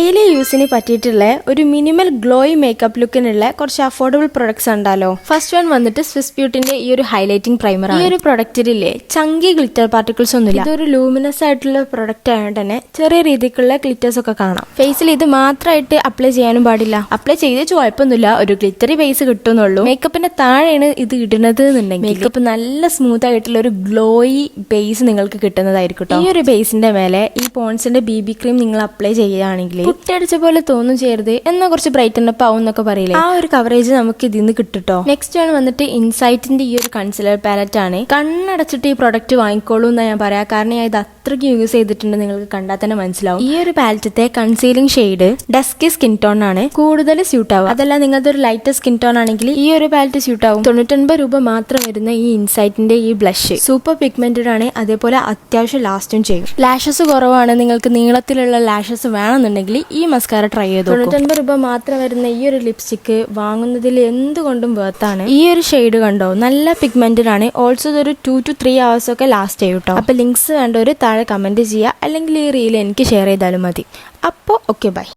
Daily യൂസിന് പറ്റിയിട്ടുള്ള ഒരു മിനിമൽ ഗ്ലോയി മേക്കപ്പ് ലുക്കിനുള്ള കുറച്ച് അഫോർഡബിൾ പ്രൊഡക്ട്സ് ഉണ്ടല്ലോ. ഫസ്റ്റ് വൺ വന്നിട്ട് സ്വിസ് ബ്യൂട്ടിന്റെ ഈ ഒരു ഹൈലൈറ്റിംഗ് പ്രൈമർ. ഈ ഒരു പ്രൊഡക്റ്റിലെ ചങ്കി ഗ്ലിറ്റർ പാർട്ടിക്കിൾസ് ഒന്നുമില്ല. ഇതൊരു ലൂമിനസ് ആയിട്ടുള്ള പ്രൊഡക്റ്റ് ആയതുകൊണ്ട് തന്നെ ചെറിയ രീതിക്കുള്ള ഗ്ലിറ്റേഴ്സ് ഒക്കെ കാണാം. ഫേസിൽ ഇത് മാത്രമായിട്ട് അപ്ലൈ ചെയ്യാനും പാടില്ല. അപ്ലൈ ചെയ്ത് കുഴപ്പമൊന്നുമില്ല, ഒരു ഗ്ലിറ്ററി ബേസ് കിട്ടുന്നുള്ളൂ. മേക്കപ്പിന്റെ താഴെയാണ് ഇത് ഇടുന്നത് എന്നുണ്ടെങ്കിൽ മേക്കപ്പ് നല്ല സ്മൂത്ത് ആയിട്ടുള്ള ഒരു ഗ്ലോയി ബേസ് നിങ്ങൾക്ക് കിട്ടുന്നതായിരിക്കും. ഈ ഒരു ബേസിന്റെ മേലെ ഈ പോൺസിന്റെ BB ക്രീം നിങ്ങൾ അപ്ലൈ ചെയ്യുകയാണെങ്കിൽ കുട്ടിയടിച്ച പോലെ തോന്നും ചെയ്യരുത്, എന്നാൽ കുറച്ച് ബ്രൈറ്റൻ അപ്പ് ആവും എന്നൊക്കെ പറയില്ലേ, ആ ഒരു കവറേജ് നമുക്ക് ഇതിന്ന് കിട്ടുട്ടോ. നെക്സ്റ്റ് ആണ് വന്നിട്ട് ഇൻസൈറ്റിന്റെ ഈ ഒരു കൺസിലർ പാലറ്റ് ആണ്. കണ്ണടച്ചിട്ട് ഈ പ്രൊഡക്റ്റ് വാങ്ങിക്കോളൂ എന്നാ ഞാൻ പറയാം. കാരണം ഞാൻ ഇത് അത്രയ്ക്ക് യൂസ് ചെയ്തിട്ടുണ്ട്, നിങ്ങൾക്ക് കണ്ടാൽ തന്നെ മനസ്സിലാവും. ഈ ഒരു പാലറ്റത്തെ concealing shade dusky skin tone ആണ് കൂടുതൽ സ്യൂട്ട് ആവുക. അതല്ല നിങ്ങളുടെ ഒരു ലൈറ്റ് സ്കിൻ ടോൺ ആണെങ്കിൽ ഈ ഒരു പാലറ്റ് സ്യൂട്ട് ആവും. 99 രൂപ മാത്രം വരുന്ന ഈ ഇൻസൈറ്റിന്റെ ഈ ബ്ലഷ് സൂപ്പർ പിഗ്മെന്റഡ് ആണ്, അതേപോലെ അത്യാവശ്യം ലാസ്റ്റും ചെയ്യും. ലാഷസ് കുറവാണ്, നിങ്ങൾക്ക് നീളത്തിലുള്ള ലാഷസ് വേണമെന്നുണ്ടെങ്കിൽ ഈ മസ്കാര ട്രൈ ചെയ്തു. 99 രൂപ മാത്രം വരുന്ന ഈ ഒരു ലിപ്സ്റ്റിക്ക് വാങ്ങുന്നതിൽ എന്തുകൊണ്ടും വേർത്താണ്. ഈ ഒരു ഷെയ്ഡ് കണ്ടോ, നല്ല പിഗ്മെന്റഡ് ആണ്. ഓൾസോ ഒരു 2 to 3 hours ഒക്കെ ലാസ്റ്റ് ചെയ്യും കേട്ടോ. അപ്പൊ ലിങ്ക്സ് വേണ്ട ഒരു താഴെ കമന്റ് ചെയ്യുക, അല്ലെങ്കിൽ ഈ റീൽ എനിക്ക് ഷെയർ ചെയ്താലും മതി. അപ്പോൾ ഓക്കെ, ബൈ.